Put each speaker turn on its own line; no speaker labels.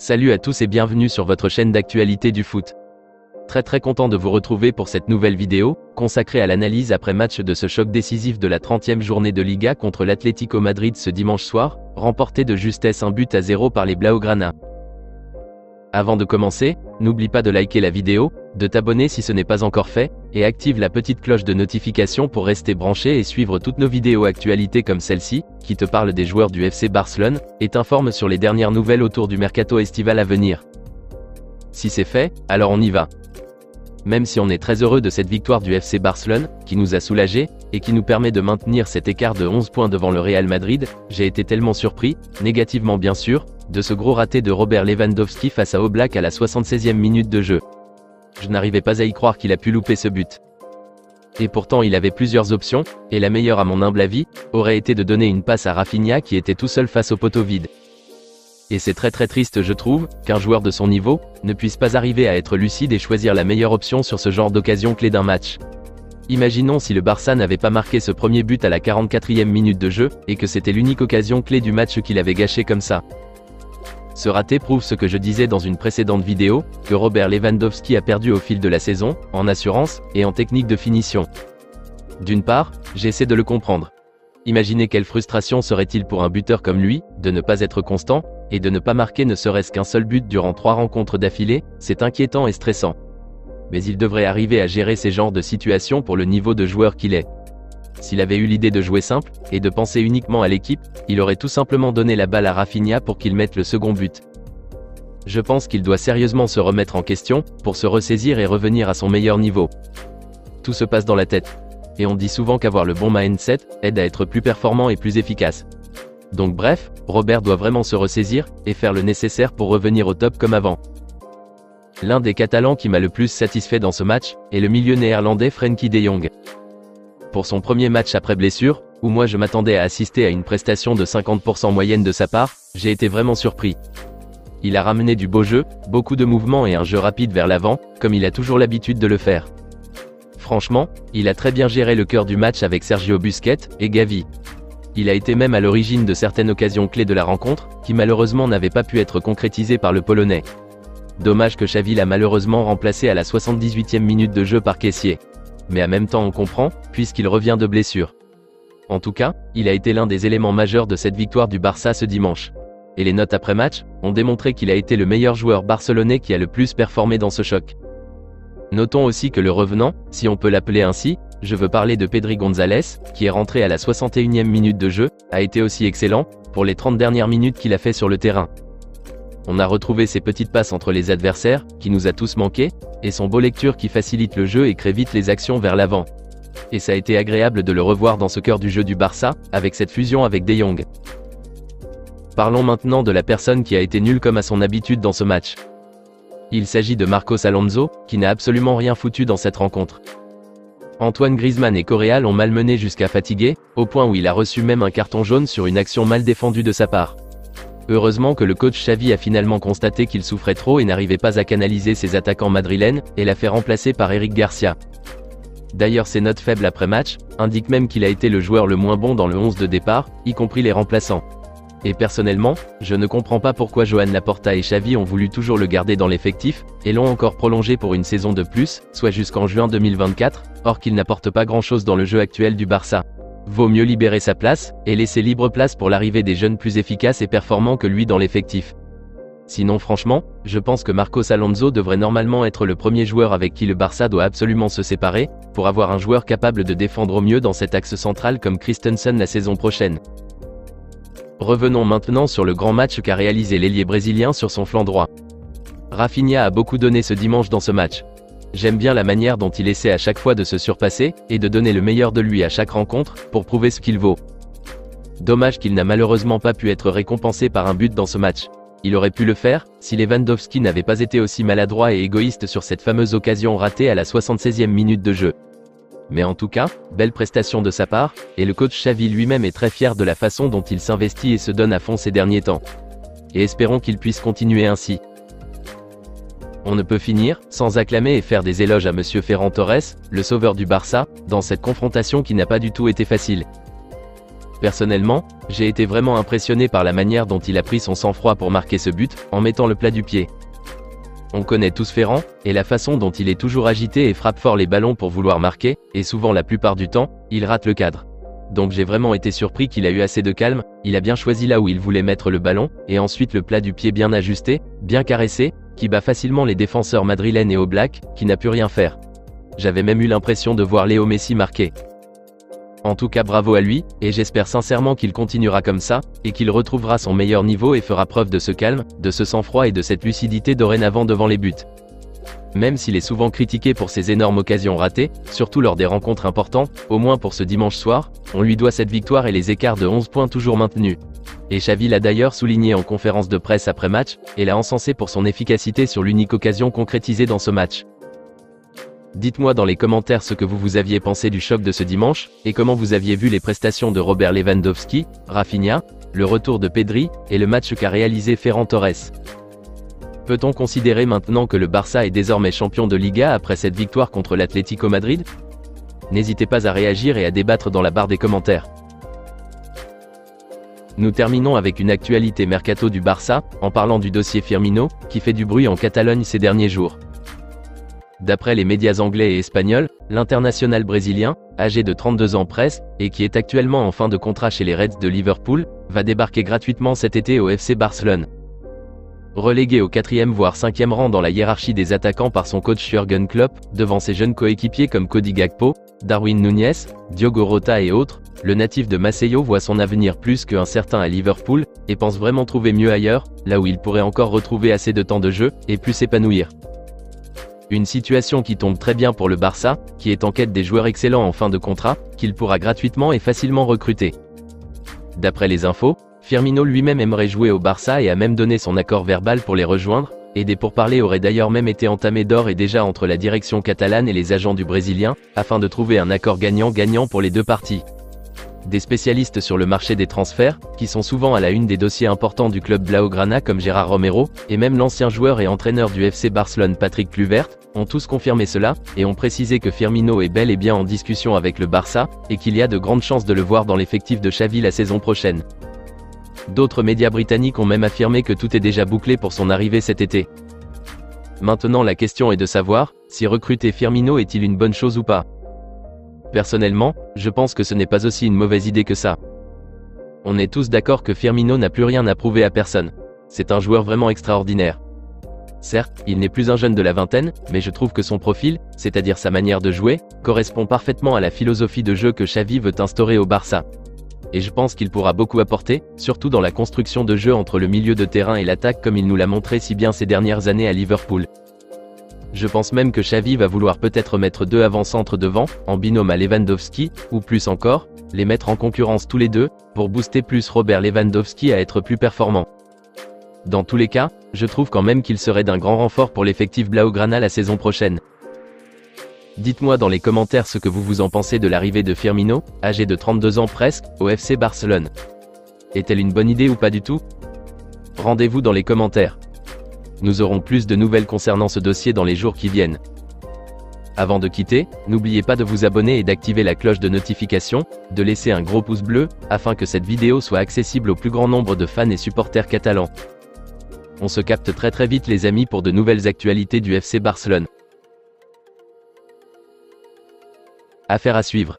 Salut à tous et bienvenue sur votre chaîne d'actualité du foot. Très content de vous retrouver pour cette nouvelle vidéo, consacrée à l'analyse après match de ce choc décisif de la 30e journée de Liga contre l'Atlético Madrid ce dimanche soir, remporté de justesse 1-0 par les Blaugrana. Avant de commencer, n'oublie pas de liker la vidéo, de t'abonner si ce n'est pas encore fait, et active la petite cloche de notification pour rester branché et suivre toutes nos vidéos actualités comme celle-ci, qui te parle des joueurs du FC Barcelone, et t'informe sur les dernières nouvelles autour du mercato estival à venir. Si c'est fait, alors on y va. Même si on est très heureux de cette victoire du FC Barcelone, qui nous a soulagés, et qui nous permet de maintenir cet écart de 11 points devant le Real Madrid, j'ai été tellement surpris, négativement bien sûr, de ce gros raté de Robert Lewandowski face à Oblak à la 76e minute de jeu. Je n'arrivais pas à y croire qu'il a pu louper ce but. Et pourtant il avait plusieurs options, et la meilleure à mon humble avis, aurait été de donner une passe à Rafinha qui était tout seul face au poteau vide. Et c'est très triste je trouve, qu'un joueur de son niveau, ne puisse pas arriver à être lucide et choisir la meilleure option sur ce genre d'occasion clé d'un match. Imaginons si le Barça n'avait pas marqué ce premier but à la 44e minute de jeu, et que c'était l'unique occasion clé du match qu'il avait gâché comme ça. Ce raté prouve ce que je disais dans une précédente vidéo, que Robert Lewandowski a perdu au fil de la saison, en assurance, et en technique de finition. D'une part, j'essaie de le comprendre. Imaginez quelle frustration serait-il pour un buteur comme lui, de ne pas être constant, et de ne pas marquer ne serait-ce qu'un seul but durant 3 rencontres d'affilée, c'est inquiétant et stressant. Mais il devrait arriver à gérer ces genres de situations pour le niveau de joueur qu'il est. S'il avait eu l'idée de jouer simple, et de penser uniquement à l'équipe, il aurait tout simplement donné la balle à Rafinha pour qu'il mette le second but. Je pense qu'il doit sérieusement se remettre en question, pour se ressaisir et revenir à son meilleur niveau. Tout se passe dans la tête. Et on dit souvent qu'avoir le bon mindset, aide à être plus performant et plus efficace. Donc bref, Robert doit vraiment se ressaisir, et faire le nécessaire pour revenir au top comme avant. L'un des Catalans qui m'a le plus satisfait dans ce match, est le milieu néerlandais Frenkie de Jong. Pour son premier match après blessure, où moi je m'attendais à assister à une prestation de 50% moyenne de sa part, j'ai été vraiment surpris. Il a ramené du beau jeu, beaucoup de mouvements et un jeu rapide vers l'avant, comme il a toujours l'habitude de le faire. Franchement, il a très bien géré le cœur du match avec Sergio Busquets et Gavi. Il a été même à l'origine de certaines occasions clés de la rencontre, qui malheureusement n'avaient pas pu être concrétisées par le Polonais. Dommage que Xavi l'a malheureusement remplacé à la 78e minute de jeu par Kessié. Mais en même temps on comprend, puisqu'il revient de blessure. En tout cas, il a été l'un des éléments majeurs de cette victoire du Barça ce dimanche. Et les notes après-match ont démontré qu'il a été le meilleur joueur barcelonais qui a le plus performé dans ce choc. Notons aussi que le revenant, si on peut l'appeler ainsi, je veux parler de Pedri González, qui est rentré à la 61e minute de jeu, a été aussi excellent, pour les 30 dernières minutes qu'il a fait sur le terrain. On a retrouvé ses petites passes entre les adversaires, qui nous a tous manqué, et son beau lecture qui facilite le jeu et crée vite les actions vers l'avant. Et ça a été agréable de le revoir dans ce cœur du jeu du Barça, avec cette fusion avec De Jong. Parlons maintenant de la personne qui a été nulle comme à son habitude dans ce match. Il s'agit de Marcos Alonso, qui n'a absolument rien foutu dans cette rencontre. Antoine Griezmann et Correa l'ont malmené jusqu'à fatiguer, au point où il a reçu même un carton jaune sur une action mal défendue de sa part. Heureusement que le coach Xavi a finalement constaté qu'il souffrait trop et n'arrivait pas à canaliser ses attaquants madrilènes, et l'a fait remplacer par Eric Garcia. D'ailleurs ses notes faibles après match, indiquent même qu'il a été le joueur le moins bon dans le 11 de départ, y compris les remplaçants. Et personnellement, je ne comprends pas pourquoi Joan Laporta et Xavi ont voulu toujours le garder dans l'effectif, et l'ont encore prolongé pour une saison de plus, soit jusqu'en juin 2024, or qu'il n'apporte pas grand-chose dans le jeu actuel du Barça. Vaut mieux libérer sa place, et laisser libre place pour l'arrivée des jeunes plus efficaces et performants que lui dans l'effectif. Sinon franchement, je pense que Marcos Alonso devrait normalement être le premier joueur avec qui le Barça doit absolument se séparer, pour avoir un joueur capable de défendre au mieux dans cet axe central comme Christensen la saison prochaine. Revenons maintenant sur le grand match qu'a réalisé l'ailier brésilien sur son flanc droit. Rafinha a beaucoup donné ce dimanche dans ce match. J'aime bien la manière dont il essaie à chaque fois de se surpasser, et de donner le meilleur de lui à chaque rencontre, pour prouver ce qu'il vaut. Dommage qu'il n'a malheureusement pas pu être récompensé par un but dans ce match. Il aurait pu le faire, si Lewandowski n'avait pas été aussi maladroit et égoïste sur cette fameuse occasion ratée à la 76e minute de jeu. Mais en tout cas, belle prestation de sa part, et le coach Xavi lui-même est très fier de la façon dont il s'investit et se donne à fond ces derniers temps. Et espérons qu'il puisse continuer ainsi. On ne peut finir sans acclamer et faire des éloges à Monsieur Ferran Torres, le sauveur du Barça, dans cette confrontation qui n'a pas du tout été facile. Personnellement, j'ai été vraiment impressionné par la manière dont il a pris son sang-froid pour marquer ce but, en mettant le plat du pied. On connaît tous Ferran, et la façon dont il est toujours agité et frappe fort les ballons pour vouloir marquer, et souvent la plupart du temps, il rate le cadre. Donc j'ai vraiment été surpris qu'il a eu assez de calme, il a bien choisi là où il voulait mettre le ballon, et ensuite le plat du pied bien ajusté, bien caressé, qui bat facilement les défenseurs madrilènes et Oblak, qui n'a pu rien faire. J'avais même eu l'impression de voir Léo Messi marquer. En tout cas bravo à lui, et j'espère sincèrement qu'il continuera comme ça, et qu'il retrouvera son meilleur niveau et fera preuve de ce calme, de ce sang-froid et de cette lucidité dorénavant devant les buts. Même s'il est souvent critiqué pour ses énormes occasions ratées, surtout lors des rencontres importantes, au moins pour ce dimanche soir, on lui doit cette victoire et les écarts de 11 points toujours maintenus. Et Xavi l'a d'ailleurs souligné en conférence de presse après match, et l'a encensé pour son efficacité sur l'unique occasion concrétisée dans ce match. Dites-moi dans les commentaires ce que vous aviez pensé du choc de ce dimanche, et comment vous aviez vu les prestations de Robert Lewandowski, Rafinha, le retour de Pedri, et le match qu'a réalisé Ferran Torres. Peut-on considérer maintenant que le Barça est désormais champion de Liga après cette victoire contre l'Atlético Madrid? N'hésitez pas à réagir et à débattre dans la barre des commentaires. Nous terminons avec une actualité mercato du Barça, en parlant du dossier Firmino, qui fait du bruit en Catalogne ces derniers jours. D'après les médias anglais et espagnols, l'international brésilien, âgé de 32 ans presque, et qui est actuellement en fin de contrat chez les Reds de Liverpool, va débarquer gratuitement cet été au FC Barcelone. Relégué au 4e voire 5e rang dans la hiérarchie des attaquants par son coach Jürgen Klopp, devant ses jeunes coéquipiers comme Cody Gakpo, Darwin Núñez, Diogo Jota et autres, le natif de Maceió voit son avenir plus qu'un certain à Liverpool, et pense vraiment trouver mieux ailleurs, là où il pourrait encore retrouver assez de temps de jeu, et plus s'épanouir. Une situation qui tombe très bien pour le Barça, qui est en quête des joueurs excellents en fin de contrat, qu'il pourra gratuitement et facilement recruter. D'après les infos, Firmino lui-même aimerait jouer au Barça et a même donné son accord verbal pour les rejoindre, et des pourparlers auraient d'ailleurs même été entamés d'ores et déjà entre la direction catalane et les agents du Brésilien, afin de trouver un accord gagnant-gagnant pour les deux parties. Des spécialistes sur le marché des transferts, qui sont souvent à la une des dossiers importants du club Blaugrana comme Gérard Romero, et même l'ancien joueur et entraîneur du FC Barcelone Patrick Kluivert, ont tous confirmé cela, et ont précisé que Firmino est bel et bien en discussion avec le Barça, et qu'il y a de grandes chances de le voir dans l'effectif de Xavi la saison prochaine. D'autres médias britanniques ont même affirmé que tout est déjà bouclé pour son arrivée cet été. Maintenant la question est de savoir, si recruter Firmino est-il une bonne chose ou pas. Personnellement, je pense que ce n'est pas aussi une mauvaise idée que ça. On est tous d'accord que Firmino n'a plus rien à prouver à personne. C'est un joueur vraiment extraordinaire. Certes, il n'est plus un jeune de la vingtaine, mais je trouve que son profil, c'est-à-dire sa manière de jouer, correspond parfaitement à la philosophie de jeu que Xavi veut instaurer au Barça. Et je pense qu'il pourra beaucoup apporter, surtout dans la construction de jeu entre le milieu de terrain et l'attaque comme il nous l'a montré si bien ces dernières années à Liverpool. Je pense même que Xavi va vouloir peut-être mettre deux avant-centres devant, en binôme à Lewandowski, ou plus encore, les mettre en concurrence tous les deux, pour booster plus Robert Lewandowski à être plus performant. Dans tous les cas, je trouve quand même qu'il serait d'un grand renfort pour l'effectif Blaugrana la saison prochaine. Dites-moi dans les commentaires ce que vous en pensez de l'arrivée de Firmino, âgé de 32 ans presque, au FC Barcelone. Est-elle une bonne idée ou pas du tout? Rendez-vous dans les commentaires. Nous aurons plus de nouvelles concernant ce dossier dans les jours qui viennent. Avant de quitter, n'oubliez pas de vous abonner et d'activer la cloche de notification, de laisser un gros pouce bleu, afin que cette vidéo soit accessible au plus grand nombre de fans et supporters catalans. On se capte très vite les amis pour de nouvelles actualités du FC Barcelone. Affaire à suivre.